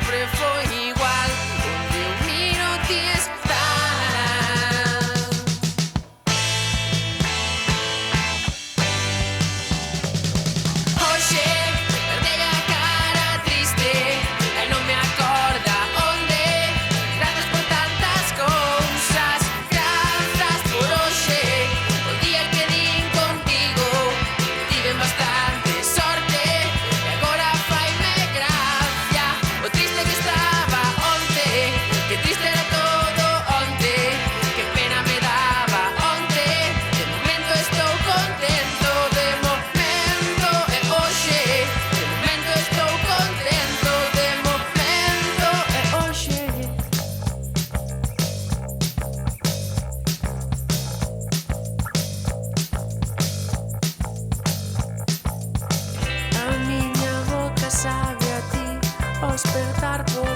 sempre foi igual. Onde eu miro ti estás. Hoxe perdei a cara triste e non me acorda onde. Grazas por tantas cousas, grazas por hoxe. O día que din contigo tiven bastante sorte e agora faime gracia o triste que estaba onte. Que triste era todo onte, que pena me daba onte. De momento estou contento, de momento e hoxe. De momento estou contento, de momento e hoxe. A miña boca sabe a ti ao espertar por